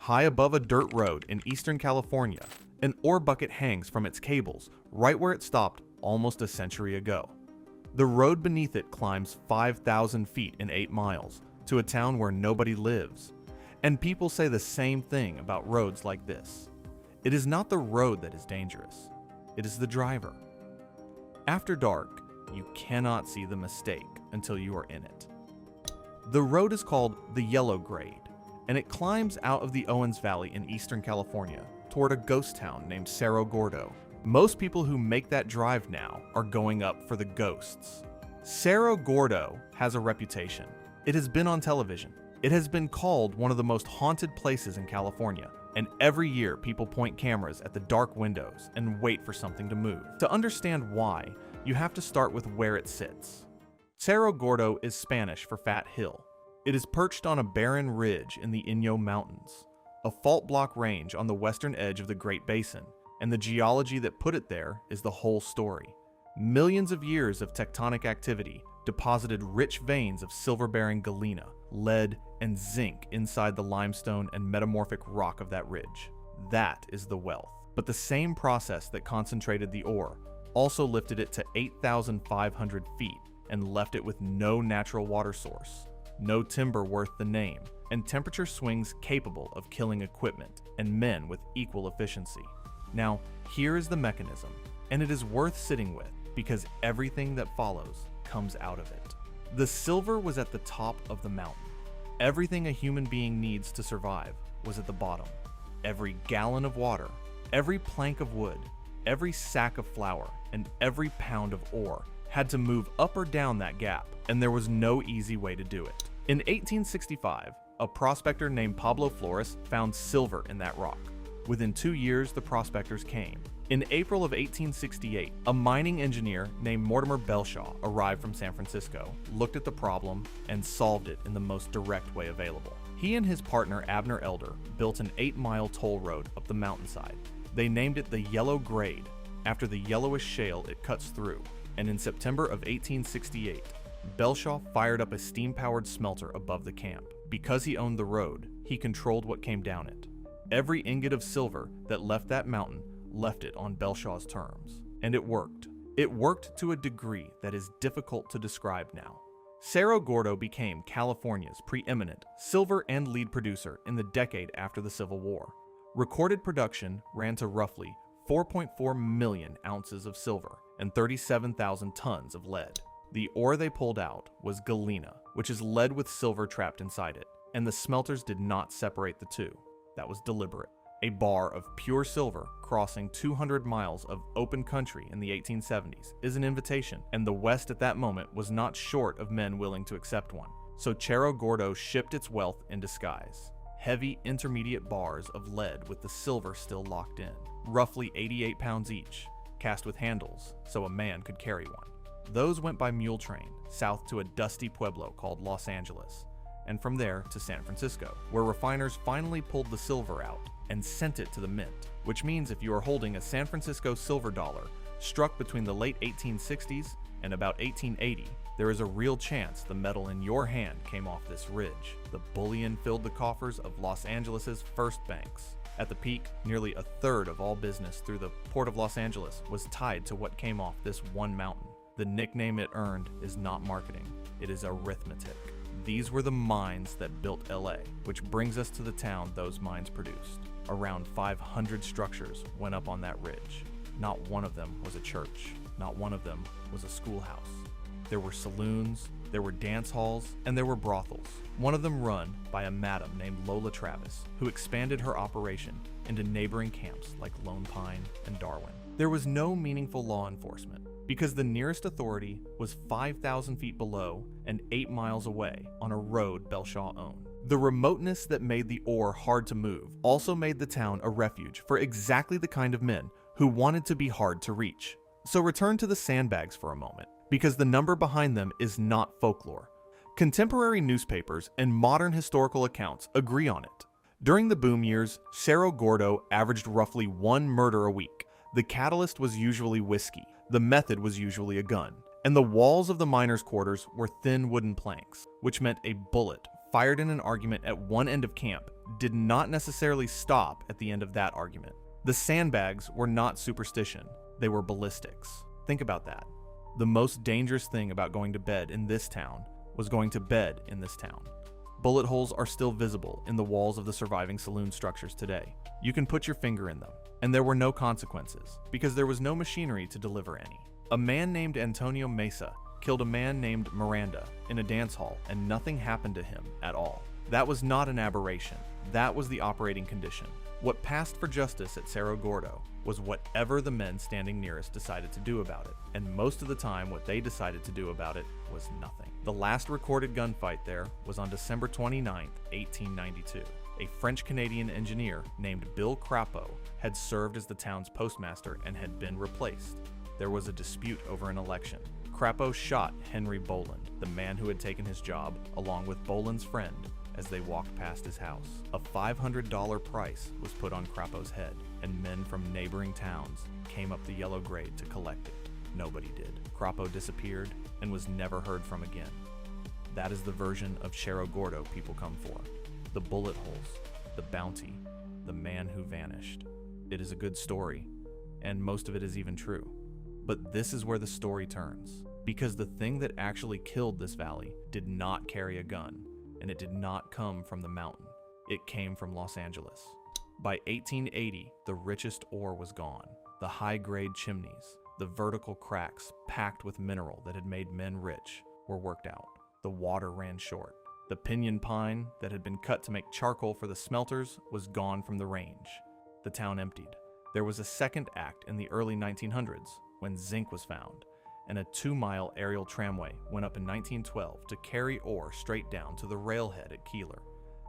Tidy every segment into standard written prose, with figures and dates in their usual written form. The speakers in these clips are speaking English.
high above a dirt road in eastern California, an ore bucket hangs from its cables right where it stopped almost a century ago. The road beneath it climbs 5,000 feet in 8 miles to a town where nobody lives. And people say the same thing about roads like this. It is not the road that is dangerous, it is the driver. After dark, you cannot see the mistake until you are in it. The road is called the Yellow Grade, and it climbs out of the Owens Valley in eastern California toward a ghost town named Cerro Gordo. Most people who make that drive now are going up for the ghosts. Cerro Gordo has a reputation. It has been on television. It has been called one of the most haunted places in California, and every year people point cameras at the dark windows and wait for something to move. To understand why, you have to start with where it sits. Cerro Gordo is Spanish for Fat Hill. It is perched on a barren ridge in the Inyo Mountains, a fault block range on the western edge of the Great Basin, and the geology that put it there is the whole story. Millions of years of tectonic activity deposited rich veins of silver-bearing galena, lead, and zinc inside the limestone and metamorphic rock of that ridge. That is the wealth. But the same process that concentrated the ore also lifted it to 8,500 feet and left it with no natural water source, no timber worth the name, and temperature swings capable of killing equipment and men with equal efficiency. Now, here is the mechanism, and it is worth sitting with because everything that follows comes out of it. The silver was at the top of the mountain. Everything a human being needs to survive was at the bottom. Every gallon of water, every plank of wood, every sack of flour, and every pound of ore had to move up or down that gap, and there was no easy way to do it. In 1865, a prospector named Pablo Flores found silver in that rock. Within 2 years, the prospectors came. In April of 1868, a mining engineer named Mortimer Belshaw arrived from San Francisco, looked at the problem, and solved it in the most direct way available. He and his partner Abner Elder built an 8-mile toll road up the mountainside. They named it the Yellow Grade, after the yellowish shale it cuts through, and in September of 1868, Belshaw fired up a steam-powered smelter above the camp. Because he owned the road, he controlled what came down it. Every ingot of silver that left that mountain left it on Belshaw's terms. And it worked. It worked to a degree that is difficult to describe now. Cerro Gordo became California's preeminent silver and lead producer in the decade after the Civil War. Recorded production ran to roughly 4.4 million ounces of silver and 37,000 tons of lead. The ore they pulled out was galena, which is lead with silver trapped inside it, and the smelters did not separate the two. That was deliberate. A bar of pure silver crossing 200 miles of open country in the 1870s is an invitation, and the West at that moment was not short of men willing to accept one. So Cerro Gordo shipped its wealth in disguise. Heavy intermediate bars of lead with the silver still locked in, roughly 88 pounds each, cast with handles so a man could carry one. Those went by mule train south to a dusty pueblo called Los Angeles, and from there to San Francisco, where refiners finally pulled the silver out and sent it to the mint, which means if you are holding a San Francisco silver dollar struck between the late 1860s and about 1880, there is a real chance the metal in your hand came off this ridge. The bullion filled the coffers of Los Angeles's first banks. At the peak, nearly a third of all business through the Port of Los Angeles was tied to what came off this one mountain. The nickname it earned is not marketing, it is arithmetic. These were the mines that built LA, which brings us to the town those mines produced. Around 500 structures went up on that ridge. Not one of them was a church. Not one of them was a schoolhouse. There were saloons, there were dance halls, and there were brothels. One of them run by a madam named Lola Travis, who expanded her operation into neighboring camps like Lone Pine and Darwin. There was no meaningful law enforcement, because the nearest authority was 5,000 feet below and 8 miles away on a road Belshaw owned. The remoteness that made the ore hard to move also made the town a refuge for exactly the kind of men who wanted to be hard to reach. So return to the sandbags for a moment, because the number behind them is not folklore. Contemporary newspapers and modern historical accounts agree on it. During the boom years, Cerro Gordo averaged roughly 1 murder a week. The catalyst was usually whiskey. The method was usually a gun, and the walls of the miners' quarters were thin wooden planks, which meant a bullet fired in an argument at one end of camp did not necessarily stop at the end of that argument. The sandbags were not superstition, they were ballistics. Think about that. The most dangerous thing about going to bed in this town was going to bed in this town. Bullet holes are still visible in the walls of the surviving saloon structures today. You can put your finger in them, and there were no consequences, because there was no machinery to deliver any. A man named Antonio Mesa killed a man named Miranda in a dance hall, and nothing happened to him at all. That was not an aberration. That was the operating condition. What passed for justice at Cerro Gordo was whatever the men standing nearest decided to do about it, and most of the time what they decided to do about it was nothing. The last recorded gunfight there was on December 29, 1892. A French-Canadian engineer named Bill Crapo had served as the town's postmaster and had been replaced. There was a dispute over an election. Crapo shot Henry Boland, the man who had taken his job, along with Boland's friend, as they walked past his house. A $500 price was put on Crapo's head, and men from neighboring towns came up the yellow grade to collect it. Nobody did. Crapo disappeared and was never heard from again. That is the version of Cerro Gordo people come for. The bullet holes, the bounty, the man who vanished. It is a good story, and most of it is even true. But this is where the story turns, because the thing that actually killed this valley did not carry a gun, and it did not come from the mountain. It came from Los Angeles. By 1880, the richest ore was gone. The high-grade chimneys, the vertical cracks packed with mineral that had made men rich, were worked out. The water ran short. The pinyon pine that had been cut to make charcoal for the smelters was gone from the range. The town emptied. There was a second act in the early 1900s when zinc was found, and a 2-mile aerial tramway went up in 1912 to carry ore straight down to the railhead at Keeler.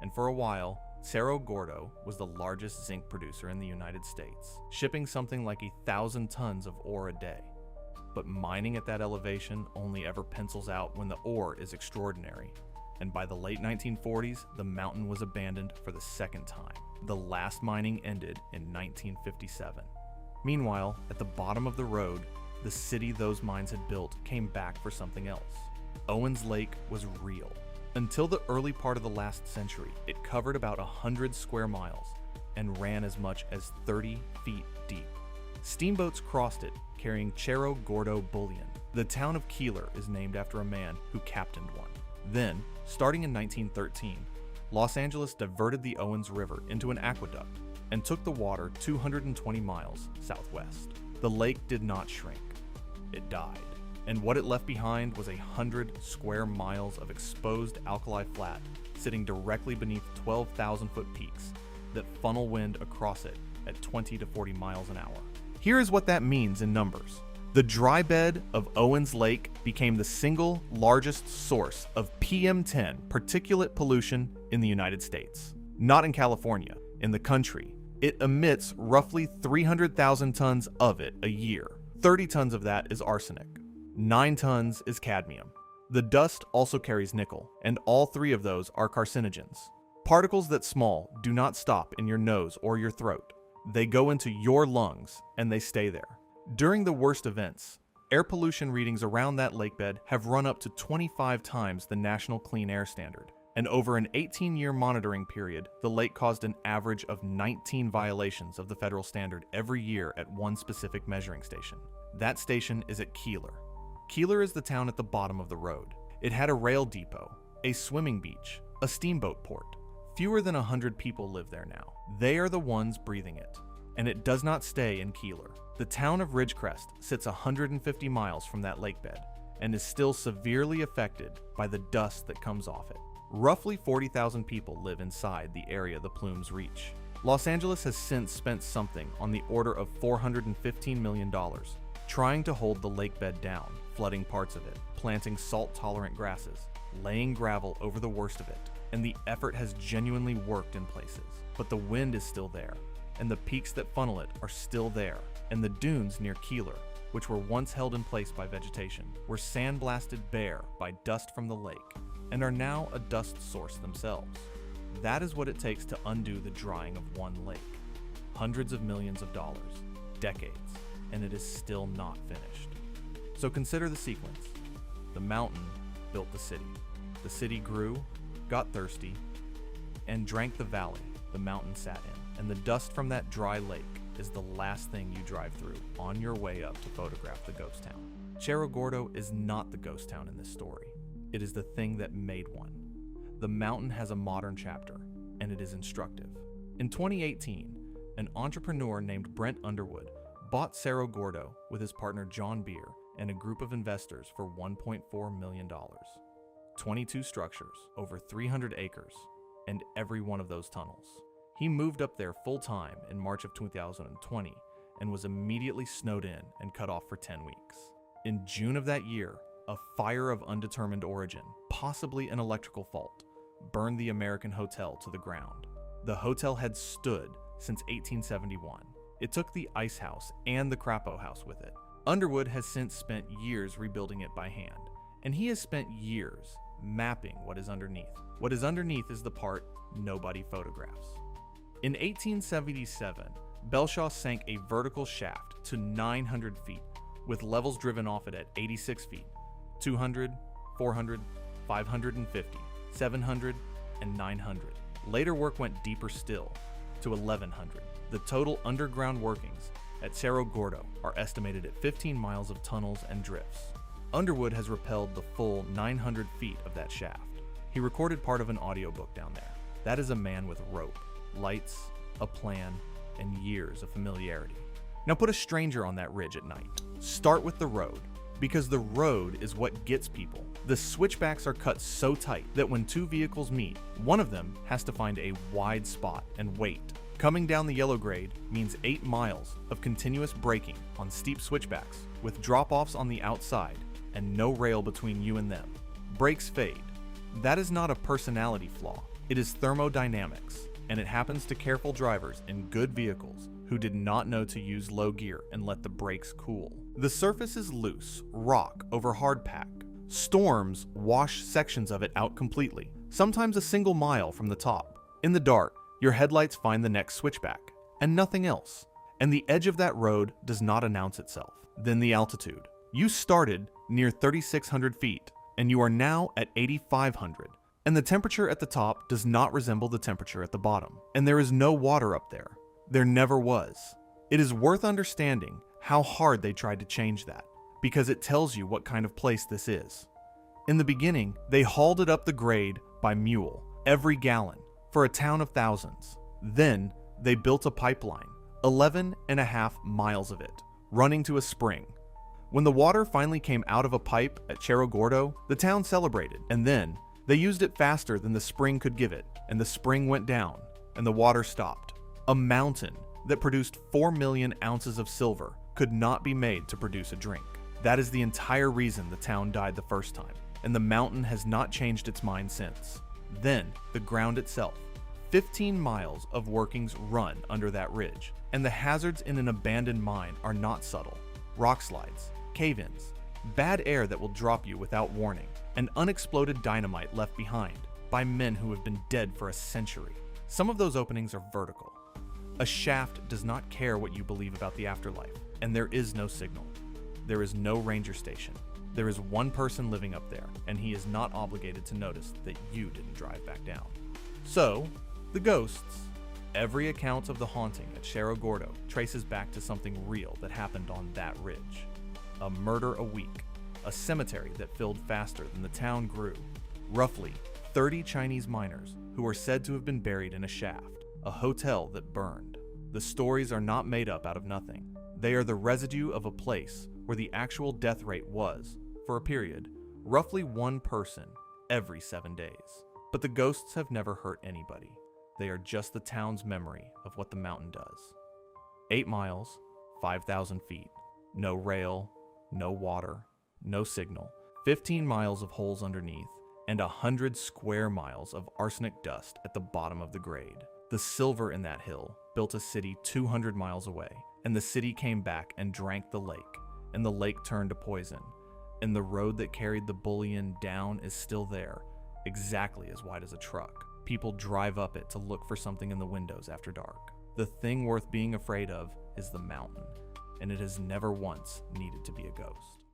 And for a while, Cerro Gordo was the largest zinc producer in the United States, shipping something like 1,000 tons of ore a day. But mining at that elevation only ever pencils out when the ore is extraordinary. And by the late 1940s, the mountain was abandoned for the second time. The last mining ended in 1957. Meanwhile, at the bottom of the road, the city those mines had built came back for something else. Owens Lake was real. Until the early part of the last century, it covered about 100 square miles and ran as much as 30 feet deep. Steamboats crossed it, carrying Cerro Gordo bullion. The town of Keeler is named after a man who captained one. Then, starting in 1913, Los Angeles diverted the Owens River into an aqueduct and took the water 220 miles southwest. The lake did not shrink. It died. And what it left behind was 100 square miles of exposed alkali flat sitting directly beneath 12,000-foot peaks that funnel wind across it at 20 to 40 miles an hour. Here is what that means in numbers. The dry bed of Owens Lake became the single largest source of PM10 particulate pollution in the United States. Not in California, in the country. It emits roughly 300,000 tons of it a year. 30 tons of that is arsenic. 9 tons is cadmium. The dust also carries nickel, and all 3 of those are carcinogens. Particles that small do not stop in your nose or your throat. They go into your lungs, and they stay there. During the worst events, air pollution readings around that lakebed have run up to 25 times the National Clean Air Standard. And over an 18-year monitoring period, the lake caused an average of 19 violations of the federal standard every year at one specific measuring station. That station is at Keeler. Keeler is the town at the bottom of the road. It had a rail depot, a swimming beach, a steamboat port. Fewer than 100 people live there now. They are the ones breathing it. And it does not stay in Keeler. The town of Ridgecrest sits 150 miles from that lakebed and is still severely affected by the dust that comes off it. Roughly 40,000 people live inside the area the plumes reach. Los Angeles has since spent something on the order of $415 million trying to hold the lakebed down, flooding parts of it, planting salt-tolerant grasses, laying gravel over the worst of it, and the effort has genuinely worked in places. But the wind is still there, and the peaks that funnel it are still there, and the dunes near Keeler, which were once held in place by vegetation, were sandblasted bare by dust from the lake, and are now a dust source themselves. That is what it takes to undo the drying of one lake. Hundreds of millions of dollars, decades, and it is still not finished. So consider the sequence. The mountain built the city. The city grew, got thirsty, and drank the valley the mountain sat in. And the dust from that dry lake is the last thing you drive through on your way up to photograph the ghost town. Cerro Gordo is not the ghost town in this story. It is the thing that made one. The mountain has a modern chapter, and it is instructive. In 2018, an entrepreneur named Brent Underwood bought Cerro Gordo with his partner John Beer and a group of investors for $1.4 million. 22 structures, over 300 acres, and every one of those tunnels. He moved up there full-time in March of 2020 and was immediately snowed in and cut off for 10 weeks. In June of that year, a fire of undetermined origin, possibly an electrical fault, burned the American Hotel to the ground. The hotel had stood since 1871. It took the ice house and the Crapo house with it. Underwood has since spent years rebuilding it by hand, and he has spent years mapping what is underneath. What is underneath is the part nobody photographs. In 1877, Belshaw sank a vertical shaft to 900 feet, with levels driven off it at 86 feet, 200, 400, 550, 700, and 900. Later work went deeper still, to 1100. The total underground workings at Cerro Gordo are estimated at 15 miles of tunnels and drifts. Underwood has rappelled the full 900 feet of that shaft. He recorded part of an audiobook down there. That is a man with rope, lights, a plan, and years of familiarity. Now put a stranger on that ridge at night. Start with the road, because the road is what gets people. The switchbacks are cut so tight that when two vehicles meet, one of them has to find a wide spot and wait. Coming down the yellow grade means 8 miles of continuous braking on steep switchbacks with drop-offs on the outside and no rail between you and them. Brakes fade. That is not a personality flaw. It is thermodynamics, and it happens to careful drivers in good vehicles who did not know to use low gear and let the brakes cool. The surface is loose, rock over hardpack. Storms wash sections of it out completely, sometimes a single mile from the top. In the dark, your headlights find the next switchback, and nothing else. And the edge of that road does not announce itself. Then the altitude. You started near 3,600 feet, and you are now at 8,500. And the temperature at the top does not resemble the temperature at the bottom. And there is no water up there. There never was. It is worth understanding how hard they tried to change that, because it tells you what kind of place this is. In the beginning, they hauled it up the grade by mule, every gallon, for a town of thousands. Then, they built a pipeline, 11.5 miles of it, running to a spring. When the water finally came out of a pipe at Cerro Gordo, the town celebrated, and then they used it faster than the spring could give it, and the spring went down, and the water stopped. A mountain that produced 4 million ounces of silver could not be made to produce a drink. That is the entire reason the town died the first time, and the mountain has not changed its mind since. Then, the ground itself. 15 miles of workings run under that ridge, and the hazards in an abandoned mine are not subtle. Rock slides, cave-ins, bad air that will drop you without warning, and unexploded dynamite left behind by men who have been dead for a century. Some of those openings are vertical. A shaft does not care what you believe about the afterlife, and there is no signal. There is no ranger station. There is one person living up there, and he is not obligated to notice that you didn't drive back down. So, the ghosts. Every account of the haunting at Cerro Gordo traces back to something real that happened on that ridge. A murder a week, a cemetery that filled faster than the town grew, roughly 30 Chinese miners who are said to have been buried in a shaft, a hotel that burned. The stories are not made up out of nothing. They are the residue of a place where the actual death rate was, for a period, roughly 1 person every 7 days. But the ghosts have never hurt anybody. They are just the town's memory of what the mountain does. 8 miles, 5,000 feet, no rail, no water, no signal, 15 miles of holes underneath, and 100 square miles of arsenic dust at the bottom of the grade. The silver in that hill built a city 200 miles away, and the city came back and drank the lake, and the lake turned to poison, and the road that carried the bullion down is still there, exactly as wide as a truck. People drive up it to look for something in the windows after dark. The thing worth being afraid of is the mountain, and it has never once needed to be a ghost.